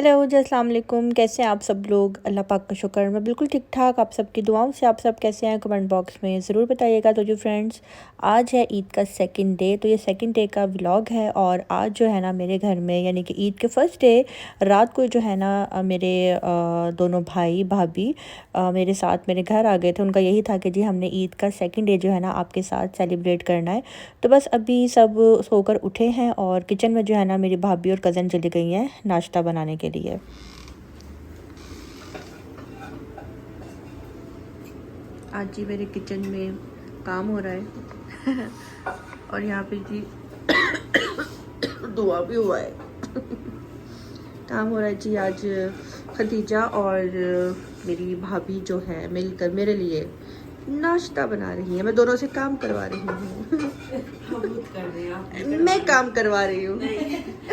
Hello जी, अस्सलाम वालेकुम। कैसे हैं आप सब लोग? अल्लाह पाक का शुक्र मैं बिल्कुल ठीक ठाक। आप सबकी दुआओं से आप सब कैसे हैं कमेंट बॉक्स में ज़रूर बताइएगा। तो जो फ्रेंड्स, आज है ईद का सेकंड डे, तो ये सेकंड डे का व्लॉग है। और आज जो है ना मेरे घर में, यानी कि ईद के फर्स्ट डे रात को जो है ना मेरे दोनों भाई भाभी मेरे साथ मेरे घर आ गए थे। उनका यही था कि जी हमने ईद का सेकंड डे जो है ना आपके साथ सेलिब्रेट करना है। तो बस अभी सब सोकर उठे हैं और किचन में जो है ना मेरी भाभी और कज़न चली गई हैं नाश्ता बनाने के लिए। आज जी मेरे किचन में काम हो रहा है और यहाँ पे जी दुआ भी हुआ है काम हो रहा है जी। आज खदीजा और मेरी भाभी जो है मिलकर मेरे लिए नाश्ता बना रही है। मैं दोनों से काम करवा रही हूँ मैं काम करवा रही हूँ।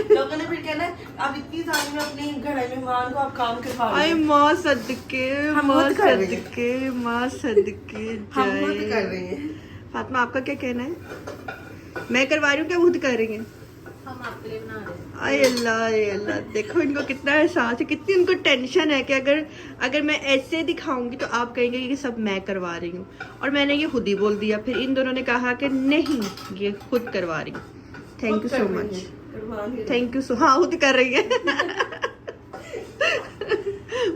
लोगों ने फिर कहना आप इतनी सारी में अपनी घर मेहमान को आप काम करवा रहे आई हैं। माँ सदके हम माँ खुद कर रहे हैं। सदके माँ सदके हम खुद जय। कर रहे हैं। फातिमा आपका क्या कहना है? मैं करवा रही हूँ क्या खुद कर रही हैं? हम आपके लिए बना रहे हैं। आय अल्लाह, देखो इनको कितना एहसास है, कितनी उनको टेंशन है कि अगर मैं ऐसे दिखाऊंगी तो आप कहेंगे कि सब मैं करवा रही हूँ। और मैंने ये खुद ही बोल दिया। फिर इन दोनों ने कहा कि नहीं, ये खुद करवा रही हूँ। Thank you so much. Thank you so, हाँ खुद कर रही है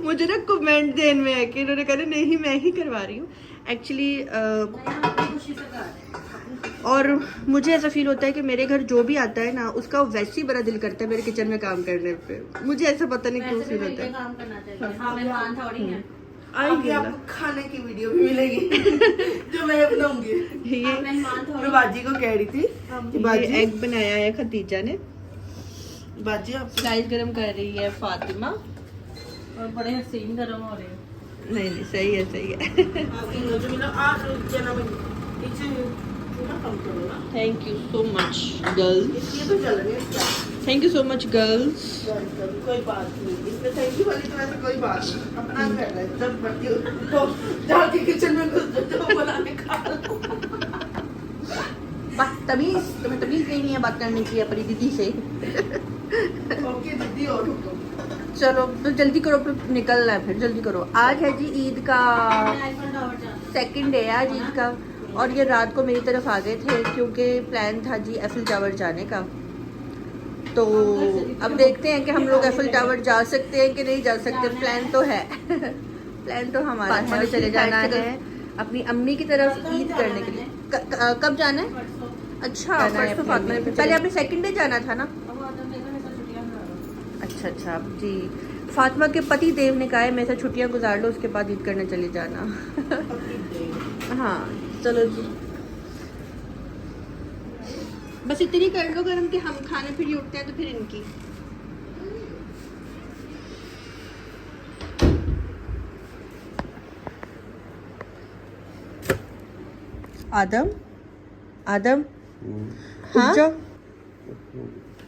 मुझे ना कमेंट देने में है कि इन्होंने कहा नहीं मैं ही करवा रही हूँ एक्चुअली। और मुझे ऐसा फील होता है कि मेरे घर जो भी आता है ना उसका वैसे ही बड़ा दिल करता है मेरे किचन में काम करने पे। मुझे ऐसा पता नहीं क्यों फील होता है। काम करना चाहिए। हाँ, मेहमान थोड़ी हैं। आई अभी आपको खाने की वीडियो भी मिलेगी जो मैं बनाऊंगी। ये मेहमान थोड़ी। मैं बाजी को कह रही थी कि ये बाजी एग बनाया है खदीजा ने। बाजी आप स्लाइस गरम कर रही है फातिमा। और बड़े हसीन गरम हो रहे हैं। नहीं सही है सही है जो मिला आप चना में नीचे चूल्हा कम करो ना। Thank you so much girls. इसलिए तो जल रहे हैं। Thank you so much girls. कोई बात नहीं, इसमें थैंक यू वाली तो वैसे कोई बात नहीं। अपना घर है, जब मर्जी हो जाके किचन में घुस जाओ बनाने का। बदतमीज, तुम्हें तमीज नहीं है बात करने की अपनी दीदी से। ओके दीदी और रुको। चलो तो जल्दी करो, फिर निकलना है, फिर जल्दी करो। आज है जी ईद का सेकंड डे है आज ईद का। और ये रात को मेरी तरफ आ गए थे क्योंकि प्लान था जी एफिल टावर जाने का। तो अब देखते हैं कि हम लोग एफिल टावर जा सकते हैं कि नहीं जा सकते। प्लान तो है प्लान तो हमारा है, चले जाना है अपनी अम्मी की तरफ ईद करने के लिए। कब जाना है? अच्छा परसों फातिमा ने, पहले आपने सेकंड डे जाना था ना। अच्छा जी, फातिमा के पति देव ने कहा है मेरे से छुट्टियां गुजार लो, उसके बाद ईद करने चले जाना हाँ चलो जी, बस इतनी कर लो गरम कि हम खाने फिर उठते हैं तो फिर इनकी। आदम आदम हाँ? उठ जाओ,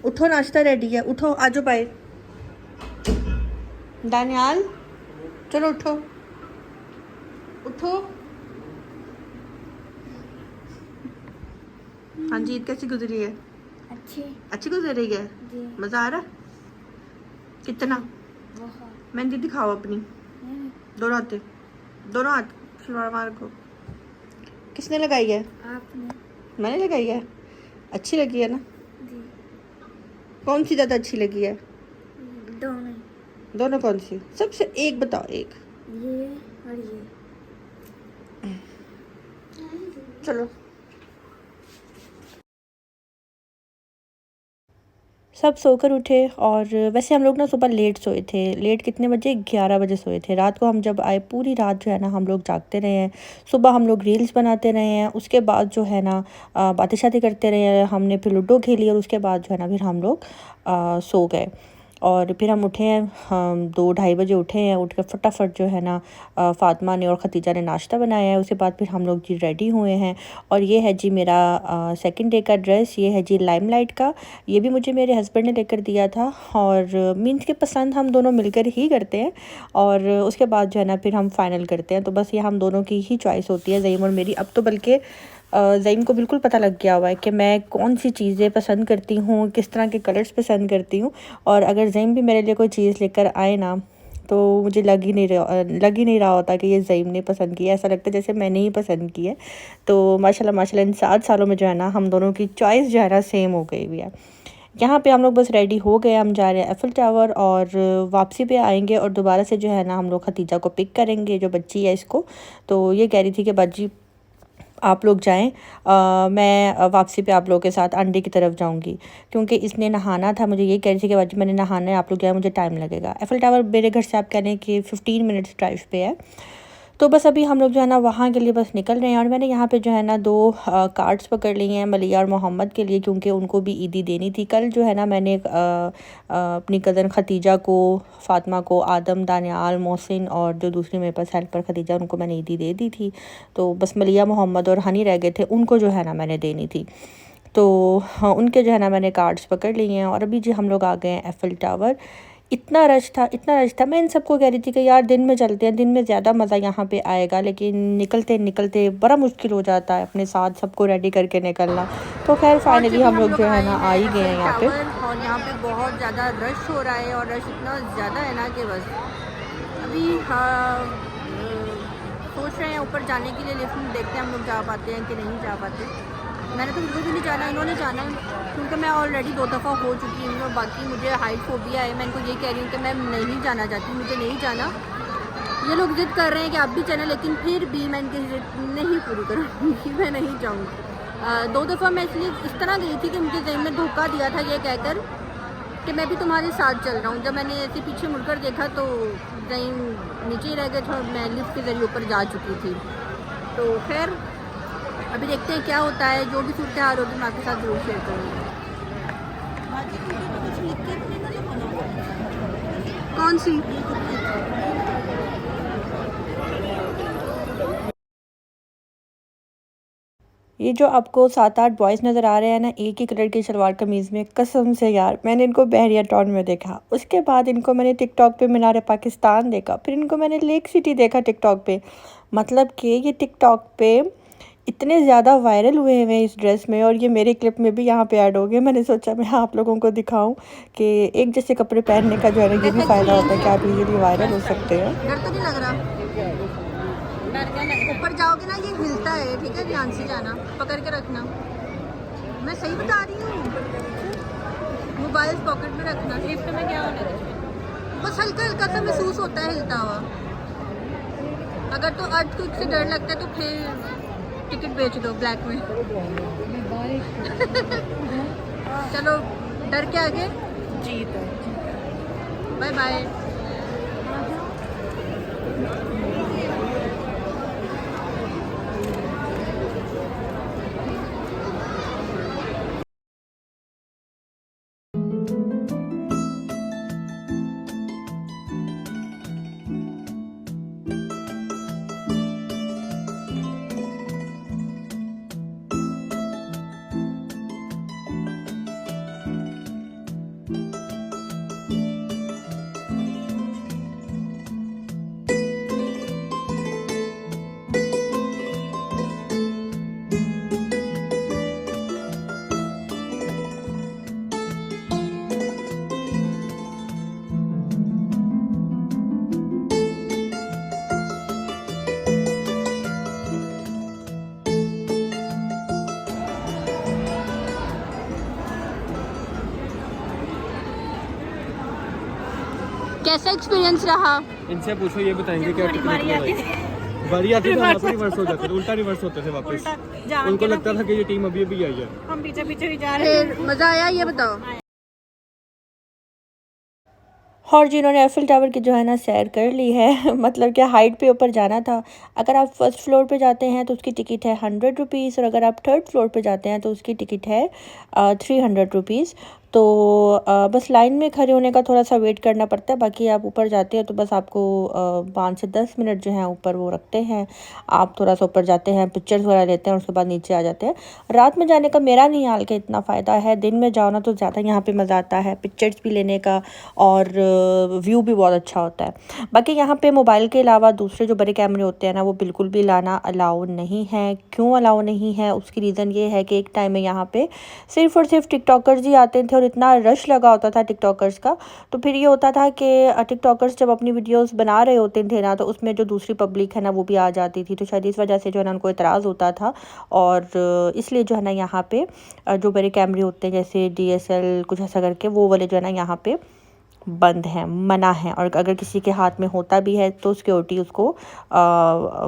उठो नाश्ता रेडी है, उठो आ जाओ भाई। दानियाल चलो उठो उठो। हाँ जी, ईद कैसी गुजरी है? अच्छी गुजर रही है। मजा आ रहा है? कितना? मेहंदी दिखाओ अपनी, दोनों हाथ, दोनों हाथ सलवार मार को। किसने लगाई है? आपने। मैंने लगाई है। अच्छी लगी है ना? जी। कौन सी ज़्यादा अच्छी लगी है? दोनों। दोनों कौन सी? सबसे एक बताओ, एक। ये और ये। चलो सब सोकर उठे। और वैसे हम लोग ना सुबह लेट सोए थे। लेट कितने बजे? 11 बजे सोए थे। रात को हम जब आए पूरी रात जो है ना हम लोग जागते रहे हैं। सुबह हम लोग रील्स बनाते रहे हैं, उसके बाद जो है ना बातें शातें करते रहे हैं। हमने फिर लूडो खेली और उसके बाद जो है ना फिर हम लोग सो गए। और फिर हम उठे हैं, हम 2-2:30 बजे उठे हैं। उठ कर फटाफट जो है ना फातिमा ने और खतीजा ने नाश्ता बनाया है। उसके बाद फिर हम लोग जी रेडी हुए हैं। और ये है जी मेरा सेकंड डे का ड्रेस। ये है जी लाइमलाइट का। ये भी मुझे मेरे हस्बैंड ने लेकर दिया था और मीन्स के पसंद हम दोनों मिलकर ही करते हैं। और उसके बाद जो है ना फिर हम फाइनल करते हैं। तो बस ये हम दोनों की ही चॉइस होती है, ज़ईम और मेरी। अब तो बल्कि ज़ईम को बिल्कुल पता लग गया हुआ है कि मैं कौन सी चीज़ें पसंद करती हूँ, किस तरह के कलर्स पसंद करती हूँ। और अगर ज़ईम भी मेरे लिए कोई चीज़ लेकर आए ना, तो मुझे लग ही नहीं रहा होता कि ये ज़ईम ने पसंद की है, ऐसा लगता है जैसे मैंने ही पसंद की है। तो माशाल्लाह माशाल्लाह इन 7 सालों में जो है ना हम दोनों की चॉइस जो है ना सेम हो गई हुई है। यहाँ पे हम लोग बस रेडी हो गए, हम जा रहे हैं एफ़िल टावर और वापसी पे आएंगे और दोबारा से जो है ना हम लोग खतीजा को पिक करेंगे, जो बच्ची है इसको। तो ये कह रही थी कि बाजी आप लोग जाएं, मैं वापसी पे आप लोगों के साथ अंडे की तरफ जाऊंगी, क्योंकि इसने नहाना था। मुझे ये कह रही थी कि बाजी मैंने नहाना है, आप लोग जाए, मुझे टाइम लगेगा। एफ़िल टावर मेरे घर से आप कह लें कि 15 मिनट्स ड्राइव पे है। तो बस अभी हम लोग जो है ना वहाँ के लिए बस निकल रहे हैं। और मैंने यहाँ पे जो है ना 2 कार्ड्स पकड़ लिए हैं मलिया और मोहम्मद के लिए, क्योंकि उनको भी ईदी देनी थी। कल जो है ना मैंने अपनी कज़न खतीजा को, फ़ातिमा को, आदम, दानियाल, मोहसिन और जो दूसरी मेरे पास हेल्पर खतीजा, उनको मैंने ईदी दे दी थी। तो बस मलिया, मोहम्मद और हनी रह गए थे, उनको जो है ना मैंने देनी थी। तो हाँ, उनके जो है ना मैंने कार्ड्स पकड़ लिए हैं। और अभी जो हम लोग आ गए हैं एफ़िल टावर। इतना रश था। मैं इन सबको कह रही थी कि यार दिन में चलते हैं, दिन में ज़्यादा मज़ा यहाँ पे आएगा, लेकिन निकलते बड़ा मुश्किल हो जाता है अपने साथ सबको रेडी करके निकलना। तो खैर फाइनली हम लोग जो है ना आ ही गए हैं यहाँ पे। और यहाँ पे बहुत ज़्यादा रश हो रहा है, और रश इतना ज़्यादा है ना कि बस अभी सोच रहे हैं ऊपर जाने के लिए, लिफ्ट में देखते हैं हम लोग जा पाते हैं कि नहीं जा पाते। मैंने तो बिल्कुल भी नहीं जाना, इन्होंने जाना है, क्योंकि मैं ऑलरेडी 2 दफ़ा हो चुकी हूँ। और बाकी मुझे हाइट फोबिया है, मैं इनको ये कह रही हूँ कि मैं नहीं जाना चाहती, मुझे नहीं जाना। ये लोग ज़िद कर रहे हैं कि आप भी चलें, लेकिन फिर भी मैं इनकी ज़िद नहीं पूरी करूँगी, मैं नहीं जाऊँगी। 2 दफ़ा मैं इसलिए इस तरह गई थी कि मुझे ज़ईम ने धोखा दिया था ये कहकर कि मैं भी तुम्हारे साथ चल रहा हूँ। जब मैंने ऐसे पीछे मुड़कर देखा तो ज़ईम नीचे ही रह गए थे और मैं लिफ्ट के ज़रिए ऊपर जा चुकी थी। तो खैर अभी देखते हैं क्या होता है, जो भी सूरत हाल होगी मैं आपके साथ ज़रूर शेयर करूँगी। कौन सी? ये जो आपको 7-8 बॉयज़ नज़र आ रहे हैं ना एक ही कलर की शलवार कमीज़ में, कसम से यार मैंने इनको बहरिया टाउन में देखा, उसके बाद इनको मैंने टिकटॉक पे मीनार पाकिस्तान देखा, फिर इनको मैंने लेक सिटी देखा टिकटॉक पे। मतलब कि ये टिकटॉक पे इतने ज़्यादा वायरल हुए हैं इस ड्रेस में, और ये मेरे क्लिप में भी यहाँ पे ऐड हो गए। मैंने सोचा मैं आप लोगों को दिखाऊं कि एक जैसे कपड़े पहनने का जो है ना ये भी फ़ायदा होता है कि आप इजीली वायरल हो सकते हैं। डर तो नहीं लग रहा? ऊपर जाओगे ना ये हिलता है, ठीक है, ध्यान से जाना, पकड़ के रखना। मैं सही बता रही हूँ, मोबाइल पॉकेट में रखना। लिफ्ट में क्या होना है, बस हल्का हल्का सा महसूस होता है हिलता हुआ। अगर तो अर्थक्वेक से डर लगता है तो फिर टिकट बेच दो ब्लैक में। चलो डर के आगे जीत है। Bye bye. कैसा एक्सपीरियंस रहा? इनसे पूछो, ये बताएंगे क्या बारी आती थी तो रिवर्स हो जाते थे, उल्टा रिवर्स होते थे वापस। उनको लगता था कि ये टीम अभी अभी आई है, हम पीछे पीछे ही जा रहे हैं। मज़ा आया ये बताओ? और जिन्होंने एफ़िल टावर की जो है ना सैर कर ली है मतलब कि हाइट पे ऊपर जाना था। अगर आप फर्स्ट फ्लोर पे जाते हैं तो उसकी टिकट है 100 रुपीज़, और अगर आप थर्ड फ्लोर पे जाते हैं तो उसकी टिकट है 300 रुपीज़। तो बस लाइन में खड़े होने का थोड़ा सा वेट करना पड़ता है। बाकी आप ऊपर जाते हैं तो बस आपको 5 से 10 मिनट जो है ऊपर वो रखते हैं। आप थोड़ा सा ऊपर जाते हैं, पिक्चर्स वगैरह लेते हैं और उसके बाद नीचे आ जाते हैं। रात में जाने का मेरा नहीं हाल के इतना फ़ायदा है, दिन में जाओ ना तो ज़्यादा यहाँ पे मज़ा आता है पिक्चर्स भी लेने का और व्यू भी बहुत अच्छा होता है। बाकी यहाँ पे मोबाइल के अलावा दूसरे जो बड़े कैमरे होते हैं ना वो बिल्कुल भी लाना अलाउ नहीं है। क्यों अलाउ नहीं है, उसकी रीज़न ये है कि एक टाइम में यहाँ पे सिर्फ़ और सिर्फ टिकटॉकर्स ही आते थे और इतना रश लगा होता था टिकटॉकर्स का। तो फिर ये होता था कि टिकटॉकर्स जब अपनी वीडियोस बना रहे होते थे ना तो उसमें जो दूसरी पब्लिक है ना वो भी आ जाती थी। तो शायद इस वजह से जो है ना उनको इतराज़ होता था और इसलिए जो है ना यहाँ पे जो बड़े कैमरे होते हैं जैसे DSL कुछ ऐसा करके वो वाले जो है ना यहाँ पे बंद है, मना है। और अगर किसी के हाथ में होता भी है तो सिक्योरिटी उसको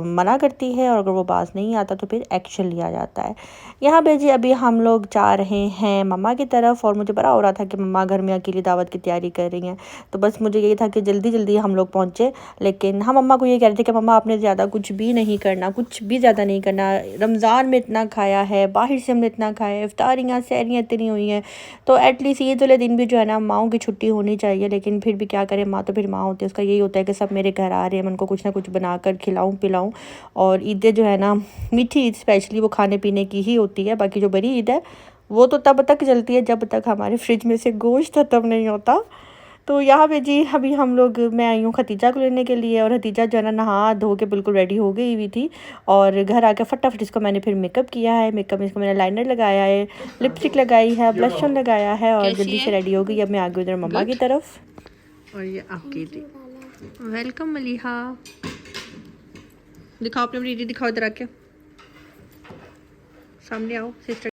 मना करती है और अगर वो बाज नहीं आता तो फिर एक्शन लिया जाता है। यहाँ पे जी अभी हम लोग जा रहे हैं मम्मा की तरफ और मुझे बड़ा हो रहा था कि मम्मा घर में अकेली दावत की तैयारी कर रही हैं। तो बस मुझे यही था कि जल्दी जल्दी हम लोग पहुँचे। लेकिन हम मम्मा को ये कह रहे थे कि मम्मा आपने ज़्यादा कुछ भी नहीं करना, कुछ भी ज़्यादा नहीं करना। रमज़ान में इतना खाया है, बाहर से हमने इतना खाया है, इफ्तारियाँ सहरियाँ इतनी हुई हैं, तो एटलीस्ट ईद वाले दिन भी जो है ना माओं की छुट्टी होनी चाहिए। लेकिन फिर भी क्या करें, माँ तो फिर माँ होती है, उसका यही होता है कि सब मेरे घर आ रहे हैं, मैं उनको कुछ ना कुछ बना कर खिलाऊँ पिलाऊँ। और ईदें जो है ना मीठी ईद स्पेशली वो खाने पीने की ही होती है। बाकी जो बड़ी ईद है वो तो तब तक चलती है जब तक हमारे फ्रिज में से गोश्त ख़त्म नहीं होता। तो यहाँ पे जी अभी हम लोग, मैं आई हूँ खतीजा को लेने के लिए और खतीजा जो है ना नहा धो के बिल्कुल रेडी हो गई हुई थी। और घर आके फटाफट इसको मैंने फिर मेकअप किया है। मेकअप में इसको मैंने लाइनर लगाया है, लिपस्टिक लगाई है, ब्लश ऑन लगाया है और जल्दी से रेडी हो गई। अब मैं आ गई उधर मम्मा की तरफ। और ये आपकी दी। वेलकम मलिहा। दिखाओ अपनी दीदी, दिखाओ इधर आके, सामने आओ सिस्टर।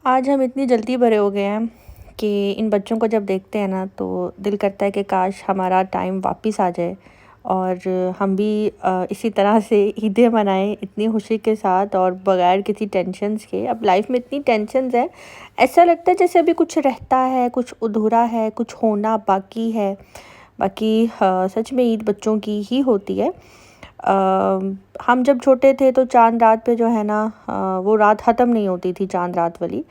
आज हम इतनी जल्दी बड़े हो गए हैं कि इन बच्चों को जब देखते हैं ना तो दिल करता है कि काश हमारा टाइम वापस आ जाए और हम भी इसी तरह से ईदें मनाएं इतनी खुशी के साथ और बगैर किसी टेंशन्स के। अब लाइफ में इतनी टेंशन्स है, ऐसा लगता है जैसे अभी कुछ रहता है, कुछ अधूरा है, कुछ होना बाकी है। बाकी सच में ईद बच्चों की ही होती है। हम जब छोटे थे तो चांद रात पे जो है ना वो रात ख़त्म नहीं होती थी, चांद रात वाली,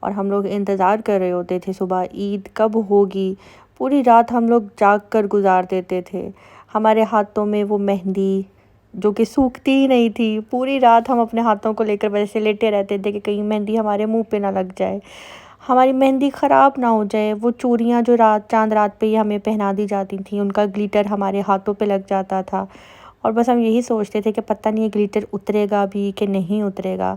और हम लोग इंतज़ार कर रहे होते थे सुबह ईद कब होगी। पूरी रात हम लोग जाग कर गुजार देते थे। हमारे हाथों में वो मेहंदी जो कि सूखती ही नहीं थी, पूरी रात हम अपने हाथों को लेकर वैसे लेटे रहते थे कि कहीं मेहंदी हमारे मुंह पे ना लग जाए, हमारी मेहंदी ख़राब ना हो जाए। वो चूड़ियाँ जो रात चांद रात पे ही हमें पहना दी जाती थी, उनका ग्लिटर हमारे हाथों पे लग जाता था और बस हम यही सोचते थे कि पता नहीं ये ग्लिटर उतरेगा भी कि नहीं उतरेगा।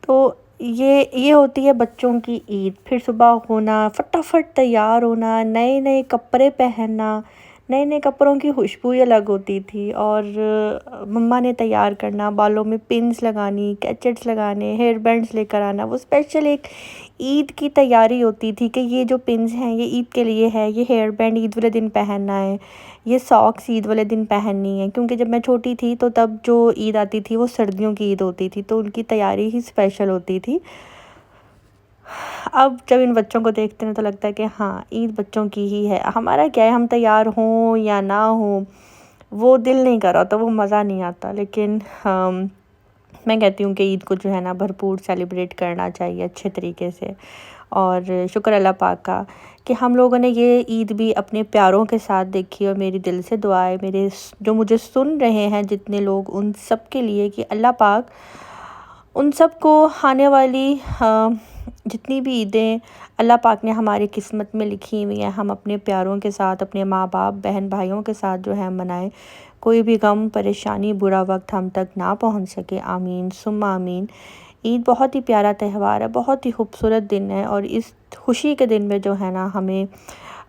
तो ये होती है बच्चों की ईद। फिर सुबह होना, फटाफट तैयार होना, नए नए कपड़े पहनना, नए नए कपड़ों की खुशबू ही अलग होती थी। और मम्मा ने तैयार करना, बालों में पिन्स लगानी, कैचेट्स लगाने, हेयर बैंड्स लेकर आना। वो स्पेशल एक ईद की तैयारी होती थी कि ये जो पिन्स हैं ये ईद के लिए है, ये हेयर बैंड ईद वाले दिन पहनना है, ये सॉक्स ईद वाले दिन पहननी है। क्योंकि जब मैं छोटी थी तो तब जो ईद आती थी वो सर्दियों की ईद होती थी, तो उनकी तैयारी ही स्पेशल होती थी। अब जब इन बच्चों को देखते हैं तो लगता है कि हाँ ईद बच्चों की ही है। हमारा क्या है, हम तैयार हों या ना हों वो दिल नहीं कर रहा तो वो मज़ा नहीं आता। लेकिन मैं कहती हूँ कि ईद को जो है ना भरपूर सेलिब्रेट करना चाहिए अच्छे तरीके से। और शुक्र अल्लाह पाक का कि हम लोगों ने ये ईद भी अपने प्यारों के साथ देखी। और मेरी दिल से दुआ है मेरे जो मुझे सुन रहे हैं जितने लोग, उन सब के लिए कि अल्लाह पाक उन सब को आने वाली जितनी भी ईदें अल्लाह पाक ने हमारी किस्मत में लिखी हुई हैं हम अपने प्यारों के साथ, अपने माँ बाप बहन भाइयों के साथ जो है मनाएं। कोई भी गम परेशानी बुरा वक्त हम तक ना पहुंच सके। आमीन सुम्मा आमीन। ईद बहुत ही प्यारा त्यौहार है, बहुत ही खूबसूरत दिन है और इस खुशी के दिन में जो है ना हमें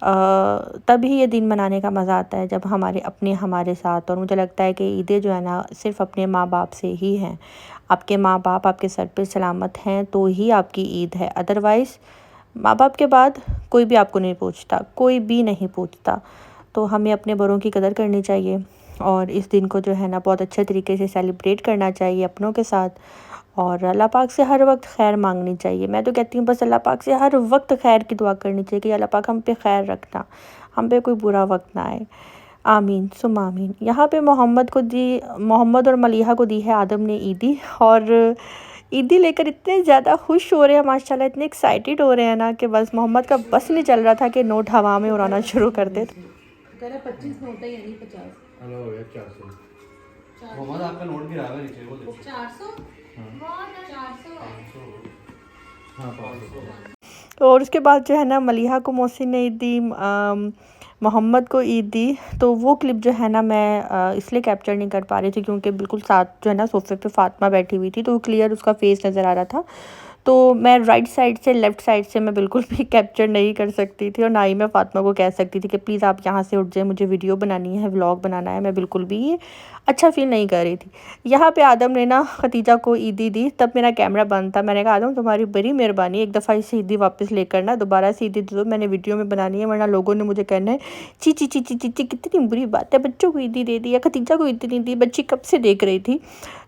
तभी ये दिन मनाने का मज़ा आता है जब हमारे अपने हमारे साथ। और मुझे लगता है कि ईदें जो है ना सिर्फ़ अपने माँ बाप से ही हैं। आपके माँ बाप आपके सर पे सलामत हैं तो ही आपकी ईद है, अदरवाइज़ माँ बाप के बाद कोई भी आपको नहीं पूछता, कोई भी नहीं पूछता। तो हमें अपने बड़ों की कदर करनी चाहिए और इस दिन को जो है ना बहुत अच्छे तरीके से सेलिब्रेट करना चाहिए अपनों के साथ। और अल्लाह पाक से हर वक्त खैर मांगनी चाहिए। मैं तो कहती हूँ बस अल्लाह पाक से हर वक्त खैर की दुआ करनी चाहिए कि अल्लाह पाक हम पे खैर रखना, हम पे कोई बुरा वक्त ना आए। आमीन सुम आमीन। यहाँ पे मोहम्मद और मलिहा को दी है आदम ने ईदी, और ईदी लेकर इतने ज़्यादा खुश हो रहे हैं माशाल्लाह, इतने एक्साइटेड हो रहे हैं ना कि बस मोहम्मद का बस नहीं चल रहा था कि नोट हवा में उड़ाना शुरू कर दे। कह रहा 25 नोट है यानी 50। हेलो हो गया 400। मोहम्मद आपका नोट गिरा हुआ है नीचे, वो देखो 400 हाँ 500। और उसके बाद जो है ना मलिहा को मोहसिन ने ईद दी, मोहम्मद को ईद दी। तो वो क्लिप जो है ना मैं इसलिए कैप्चर नहीं कर पा रही थी क्योंकि बिल्कुल साथ जो है ना सोफे पे फ़ातिमा बैठी हुई थी तो क्लियर उसका फेस नज़र आ रहा था। तो मैं राइट साइड से लेफ़्ट साइड से मैं बिल्कुल भी कैप्चर नहीं कर सकती थी और ना ही मैं फ़ातिमा को कह सकती थी कि प्लीज़ आप यहाँ से उठ जाए, मुझे वीडियो बनानी है, व्लॉग बनाना है। मैं बिल्कुल भी अच्छा फ़ील नहीं कर रही थी। यहाँ पे आदम ने ना खतीजा को ईदी दी, तब मेरा कैमरा बंद था। मैंने कहा आदम तुम्हारी बड़ी मेहरबानी, एक दफ़ा इसे ईदी वापस लेकर ना दोबारा से ईदी दे दो, मैंने वीडियो में बनानी है, वरना लोगों ने मुझे कहना है ची ची ची ची ची ची कितनी बुरी बात है, बच्चों को ईदी दे दी या खतीजा को ईदी नहीं दी, बच्ची कब से देख रही थी।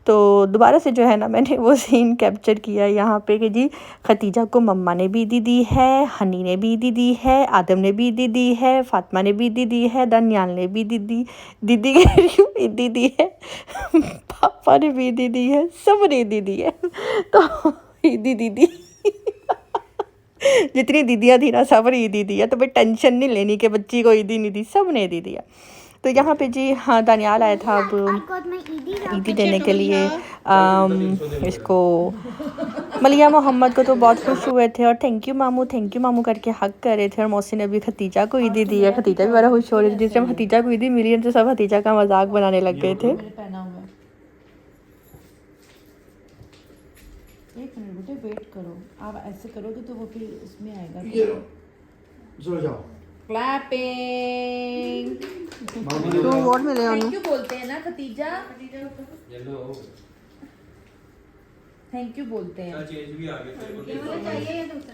तो दोबारा से जो है ना मैंने वो सीन कैप्चर किया यहाँ पे कि जी खतीजा को मम्मा ने भी ईदी दी है, हनी ने भी ईदी दी है, आदम ने भी ईदी दी है, फ़ातिमा ने भी ईदी दी है, दनियाल ने भी दीदी ईदी दी है, पापा ने भी ईदी दी है, सब ने ईदी दी है। तो ईदी दीदी जितनी दीदियाँ थी ना सब ने ईदी दी है, तो भाई टेंशन नहीं लेनी कि बच्ची को ईदी नहीं दी, सब ने ईदी दी है। तो यहाँ पे जी हाँ दानियाल आया था अब ईदी देने के लिए इसको मलिया मोहम्मद को तो बहुत खुश हुए थे और थैंक यू मामू करके हक कर रहे थे। और मौसी ने भी खतीजा को ईदी दी है, खतीजा भी बड़ा खुश हो रही थी। जिस टाइम खतीजा को ईदी मिली तो सब खतीजा का मजाक बनाने लग गए थे। पहना हुआ है। एक मिनट बेटे वेट करो, आप ऐसे करोगे तो वो फिर इसमें आएगा। सो जाओ। क्लैपिंग। तो व्हाट मिले थैंक यू बोलते हैं ना खतीजा, थैंक यू बोलते हैं। चेंज भी आ गया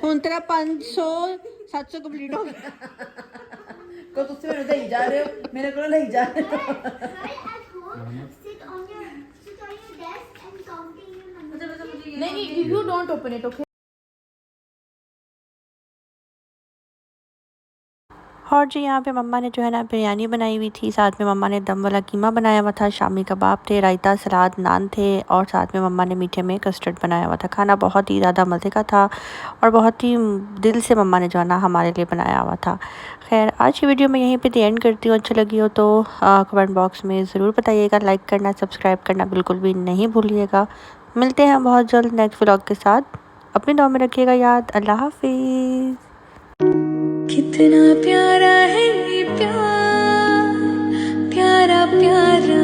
ਹੁਣ ਤੇਰਾ 500 700 ਕੰਪਲੀਟ ਹੋ ਗਿਆ। को तुझसे मेरे नहीं जा रहे हो, मेरे को नहीं जा रहे हो। नहीं, you don't open it, okay? और जी यहाँ पे मम्मा ने जो है ना बिरयानी बनाई हुई थी, साथ में मम्मा ने दम वाला कीमा बनाया हुआ था, शामी कबाब थे, रायता, सलाद, नान थे और साथ में मम्मा ने मीठे में कस्टर्ड बनाया हुआ था। खाना बहुत ही ज़्यादा मज़े का था और बहुत ही दिल से मम्मा ने जो है ना हमारे लिए बनाया हुआ था। खैर आज की वीडियो मैं यहीं पे दी एंड करती हूँ। अच्छी लगी हो तो कमेंट बॉक्स में ज़रूर बताइएगा, लाइक करना, सब्सक्राइब करना बिल्कुल भी नहीं भूलिएगा। मिलते हैं बहुत जल्द नेक्स्ट व्लॉग के साथ। अपनी दुआ में रखिएगा याद। अल्लाह हाफिज़। कितना प्यारा है ये प्यार, प्यारा प्यारा।